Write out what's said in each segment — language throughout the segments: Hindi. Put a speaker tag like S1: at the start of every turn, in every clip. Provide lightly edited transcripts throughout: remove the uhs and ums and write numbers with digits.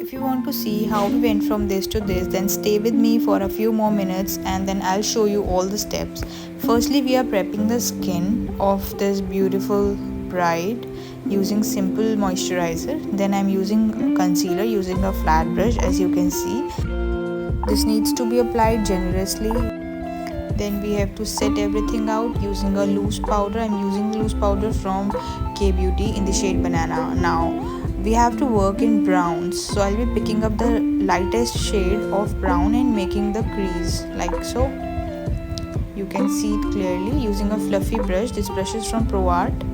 S1: If you want to see how we went from this to this, then stay with me for a few more minutes and then I'll show you all the steps. Firstly, we are prepping the skin of this beautiful bride using simple moisturizer. Then I'm using concealer using a flat brush, as you can see. This needs to be applied generously. Then we have to set everything out using a loose powder. I'm using loose powder from K Beauty in the shade Banana. Now we have to work in browns, so I'll be picking up the lightest shade of brown and making the crease like so. You can see it clearly using a fluffy brush. This brush is from Pro Art.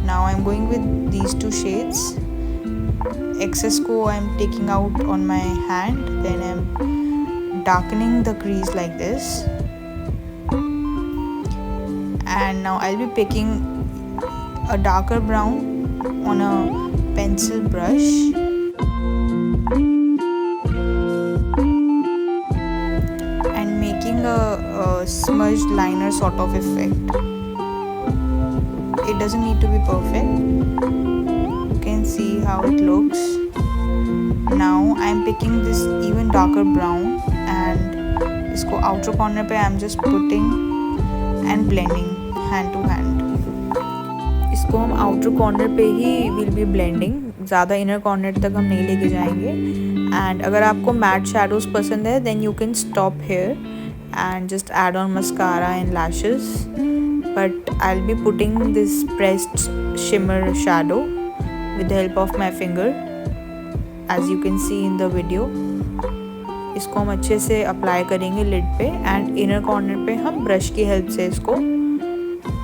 S1: Now I'm going with these two shades. Excess ko I'm taking out on my hand, then I'm darkening the crease like this. And now I'll be picking a darker brown on a pencil brush and making a smudged liner sort of effect. It doesn't need to be perfect. You can see how it looks. Now I'm picking this even darker brown and isko outer corner pe I'm just putting and blending hand to hand. इसको हम आउटर कॉर्नर पे ही विल बी ब्लेंडिंग, ज़्यादा इनर कॉर्नर तक हम नहीं लेके जाएंगे. एंड अगर आपको मैट शैडोज पसंद है then you can stop here and just add on mascara and lashes. But I will be putting this pressed shimmer shadow with the help of my finger, as you can see in the video. इसको हम अच्छे से अप्लाई करेंगे लिड पे एंड इनर कॉर्नर पे हम ब्रश की हेल्प से इसको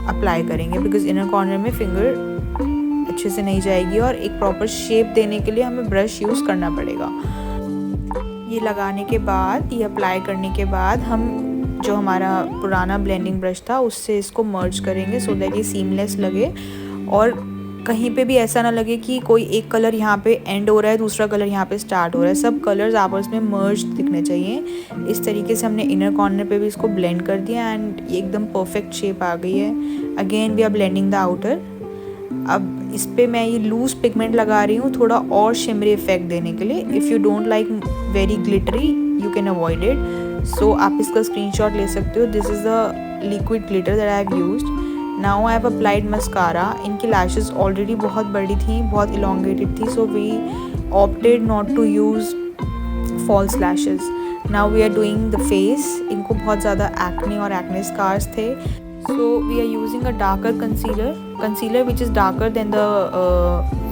S1: अप्लाई करेंगे, बिकॉज इनर कॉर्नर में फिंगर अच्छे से नहीं जाएगी और एक प्रॉपर शेप देने के लिए हमें ब्रश यूज़ करना पड़ेगा. ये लगाने के बाद, ये अप्लाई करने के बाद हम जो हमारा पुराना ब्लेंडिंग ब्रश था उससे इसको मर्ज करेंगे सो दैट ये सीमलेस लगे और कहीं पे भी ऐसा ना लगे कि कोई एक कलर यहाँ पे एंड हो रहा है, दूसरा कलर यहाँ पे स्टार्ट हो रहा है. सब कलर्स आपस में मर्ज दिखने चाहिए. इस तरीके से हमने इनर कॉर्नर पे भी इसको ब्लेंड कर दिया एंड ये एकदम परफेक्ट शेप आ गई है. Again we are blending the outer. अब इस पर मैं ये लूज पिगमेंट लगा रही हूँ थोड़ा और शिमरी इफेक्ट देने के लिए. If you don't like very glittery you can avoid it. So आप इसका स्क्रीनशॉट ले सकते हो. This is the liquid glitter that I have used. Now I have applied mascara. इनकी लैशेस ऑलरेडी बहुत बड़ी थी, बहुत इलोंगेटेड थी, so we opted not to use false lashes. Now we are doing the face. इनको बहुत ज़्यादा एक्ने और एक्ने स्कार्स थे, so we are using a darker concealer which is darker then the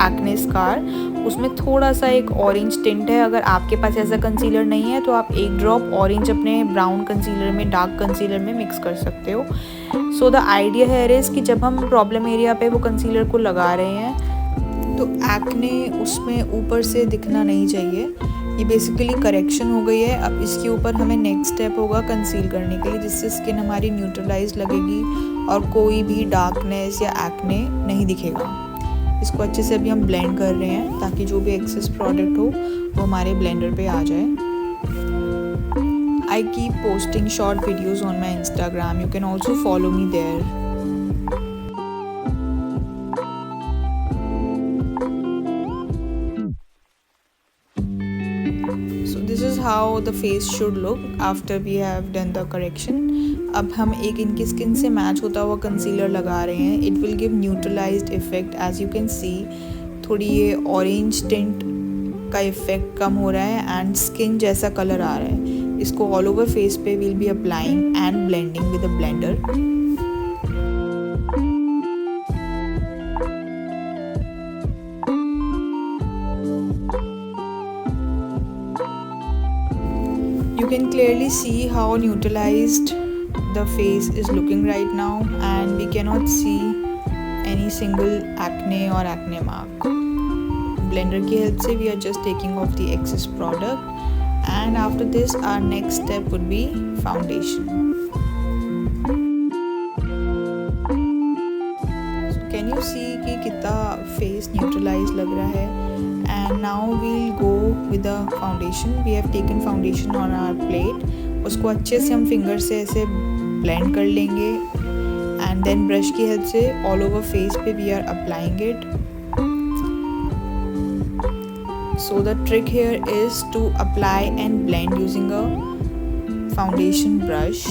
S1: acne scar. उसमें थोड़ा सा एक ऑरेंज टिंट है. अगर आपके पास ऐसा कंसीलर नहीं है तो आप एक ड्रॉप ऑरेंज अपने ब्राउन कंसीलर में, डार्क कंसीलर में मिक्स कर सकते हो. सो द आइडिया है इज़ कि जब हम प्रॉब्लम एरिया पे वो कंसीलर को लगा रहे हैं तो एक्ने उसमें ऊपर से दिखना नहीं चाहिए. ये बेसिकली करेक्शन हो गई है. अब इसके ऊपर हमें नेक्स्ट स्टेप होगा कंसील करने के लिए, जिससे स्किन हमारी न्यूट्रलाइज लगेगी और कोई भी डार्कनेस या एक्ने नहीं दिखेगा. इसको अच्छे से अभी हम ब्लेंड कर रहे हैं ताकि जो भी एक्सेस प्रोडक्ट हो वो हमारे ब्लेंडर पे आ जाए. I keep posting short videos on my Instagram. You can also follow me there. So this is how the face should look after we have done the correction. अब हम एक इनकी स्किन से मैच होता हुआ कंसीलर लगा रहे हैं. It will give neutralized effect. As you can see, थोड़ी ये ऑरेंज टिंट का इफेक्ट कम हो रहा है एंड स्किन जैसा कलर आ रहा है. इसको ऑल ओवर फेस पे will be applying and blending with a blender. You can clearly see how neutralized the face is looking right now and we cannot see any single acne or acne mark. Blender की help से we are just taking off the excess product. And after this our next step would be foundation. So can you see कि कितना face neutralized लग रहा है. And now we'll go with the foundation. We have taken foundation on our plate. उसको अच्छे से हम फिंगर से ऐसे blend कर लेंगे and then brush की हेल्प से all over face पे we are applying it. So the trick here is to apply and blend using a foundation brush.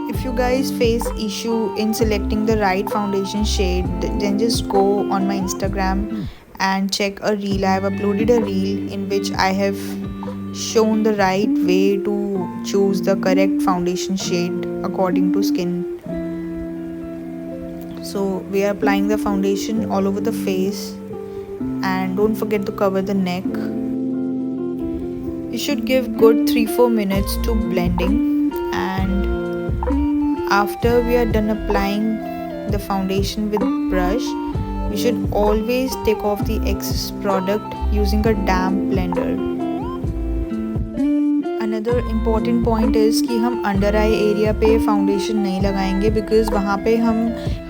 S1: If you guys face issue in selecting the right foundation shade, then just go on my Instagram and check a reel. I have uploaded a reel in which I have shown the right way to choose the correct foundation shade according to skin. So we are applying the foundation all over the face, and don't forget to cover the neck. You should give good 3-4 minutes to blending, and after we are done applying the foundation with brush, we should always take off the excess product using a damp blender. Another important point is कि हम अंडर आई एरिया पे फाउंडेशन नहीं लगाएंगे, बिकॉज वहाँ पे हम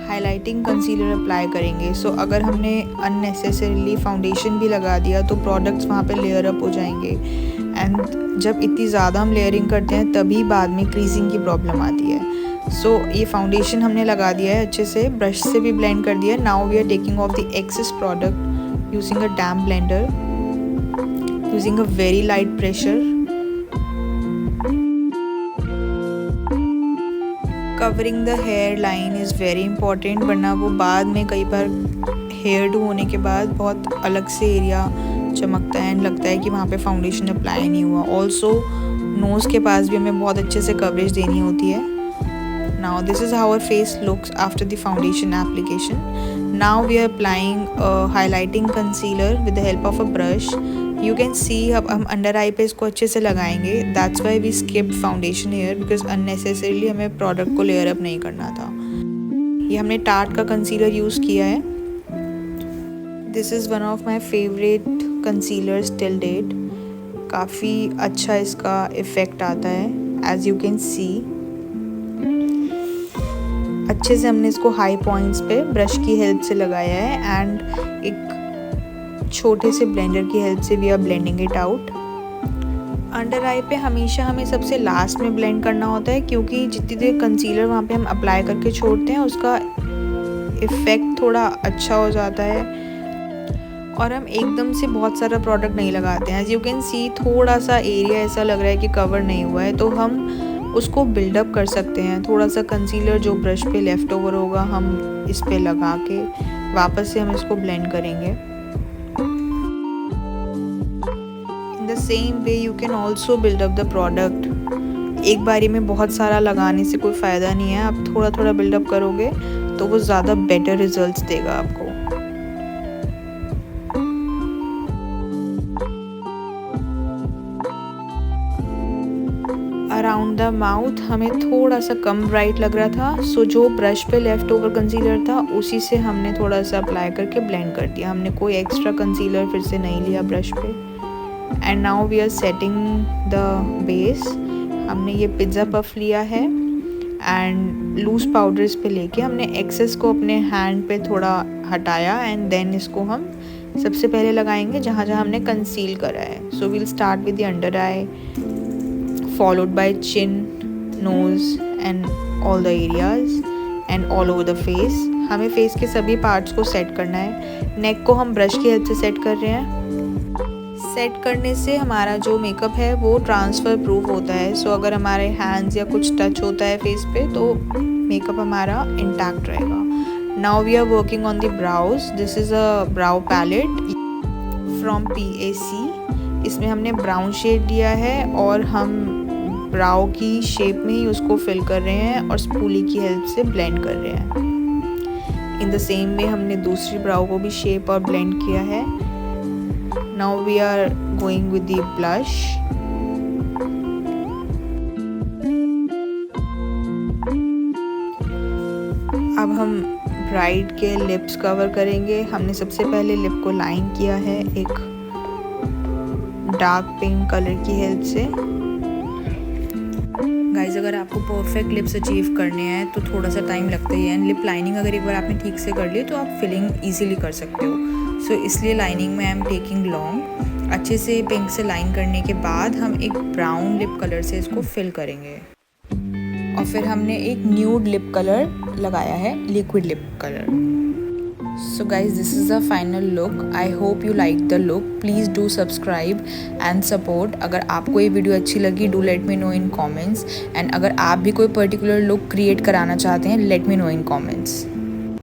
S1: हाइलाइटिंग कंसीलर अप्लाई करेंगे. सो अगर हमने अननेसेसरीली फाउंडेशन भी लगा दिया तो प्रोडक्ट्स वहाँ पे लेयर अप हो जाएंगे, एंड जब इतनी ज़्यादा हम लेयरिंग करते हैं तभी बाद में क्रीजिंग की प्रॉब्लम आती है. सो ये फाउंडेशन हमने लगा दिया है अच्छे से, ब्रश से भी ब्लेंड कर दिया. Now we are taking off the excess product using a damp blender, using a very light pressure. Covering the hairline is very important, वरना वो बाद में कई बार हेयर डू होने के बाद बहुत अलग से एरिया चमकता है एंड लगता है कि वहाँ पे फाउंडेशन अप्लाई नहीं हुआ. ऑल्सो नोज़ के पास भी हमें बहुत अच्छे से कवरेज देनी होती है. Now this is how our face looks after the foundation application. Now we are applying a highlighting concealer with the help of a brush. You can see अब हम अंडर आई पे इसको अच्छे से लगाएंगे. That's why we skipped foundation here because unnecessarily हमें प्रोडक्ट को लेयर अप नहीं करना था. ये हमने टार्ट का कंसीलर यूज़ किया है. This is one of my favorite concealers till date. काफ़ी अच्छा इसका इफ़ेक्ट आता है, as you can see. अच्छे से हमने इसको हाई पॉइंट्स पे ब्रश की हेल्प से लगाया है, एंड एक छोटे से ब्लेंडर की हेल्प से we are blending it out. Under eye पे हमेशा हमें सबसे लास्ट में ब्लेंड करना होता है, क्योंकि जितनी देर कंसीलर वहाँ पे हम अप्लाई करके छोड़ते हैं उसका इफ़ेक्ट थोड़ा अच्छा हो जाता है, और हम एकदम से बहुत सारा प्रोडक्ट नहीं लगाते हैं. एज यू कैन सी थोड़ा सा एरिया ऐसा लग रहा है कि कवर नहीं हुआ है, तो हम उसको बिल्डअप कर सकते हैं. थोड़ा सा कंसीलर जो ब्रश पे लेफ़्ट ओवर होगा हम इस पे लगा के वापस से हम इसको ब्लेंड करेंगे. In the same way you can also build up the product. एक बारी में बहुत सारा लगाने से कोई फ़ायदा नहीं है. आप थोड़ा थोड़ा बिल्डअप करोगे तो वो ज़्यादा बेटर रिजल्ट्स देगा आपको. अराउंड द माउथ हमें थोड़ा सा कम ब्राइट लग रहा था, सो जो ब्रश पे लेफ़्ट ओवर कंसीलर था उसी से हमने थोड़ा सा अप्लाई करके ब्लेंड कर दिया. हमने कोई एक्स्ट्रा कंसीलर फिर से नहीं लिया ब्रश पे. And now we are setting the base. हमने ये पिज़्ज़ा पफ लिया है एंड लूज़ पाउडर इस पे लेके हमने एक्सेस को अपने हैंड पे थोड़ा हटाया, एंड देन इसको हम सबसे पहले लगाएंगे जहाँ जहाँ हमने कंसील करा है. So we'll start with the under eye, followed by chin, nose and all the areas and all over the face. हमें फेस के सभी पार्ट्स को सेट करना है. नेक को हम ब्रश की हेल्प से सेट कर रहे हैं. सेट करने से हमारा जो मेकअप है वो ट्रांसफ़र प्रूफ होता है. सो अगर हमारे हैंड्स या कुछ टच होता है फेस पे तो मेकअप हमारा इंटैक्ट रहेगा. Now we are working on the brows. This is a brow palette from PAC. इसमें हमने ब्राउन शेड लिया है और हम ब्राउ की शेप में ही उसको फिल कर रहे हैं और स्पूली की हेल्प से ब्लेंड कर रहे हैं. इन द सेम वे हमने दूसरी ब्राउ को भी शेप और ब्लेंड किया है. Now we are going with the blush. अब हम ब्राइड के लिप्स कवर करेंगे. हमने सबसे पहले लिप को लाइन किया है एक डार्क पिंक कलर की हेल्प से. गाइज अगर आपको परफेक्ट लिप्स अचीव करने हैं तो थोड़ा सा टाइम लगता ही है, एंड लिप लाइनिंग अगर एक बार आपने ठीक से कर ली तो आप फिलिंग इजीली कर सकते हो. सो इसलिए लाइनिंग में आई एम टेकिंग लॉन्ग. अच्छे से पिंक से लाइन करने के बाद हम एक ब्राउन लिप कलर से इसको फिल करेंगे. और फिर हमने एक न्यूड लिप कलर लगाया है, liquid lip colour. So guys, this is the final look. I hope you like the look. Please do subscribe and support. अगर आपको ये वीडियो अच्छी लगी, do let me know in comments. And अगर आप भी कोई particular look create कराना चाहते हैं, let me know in comments.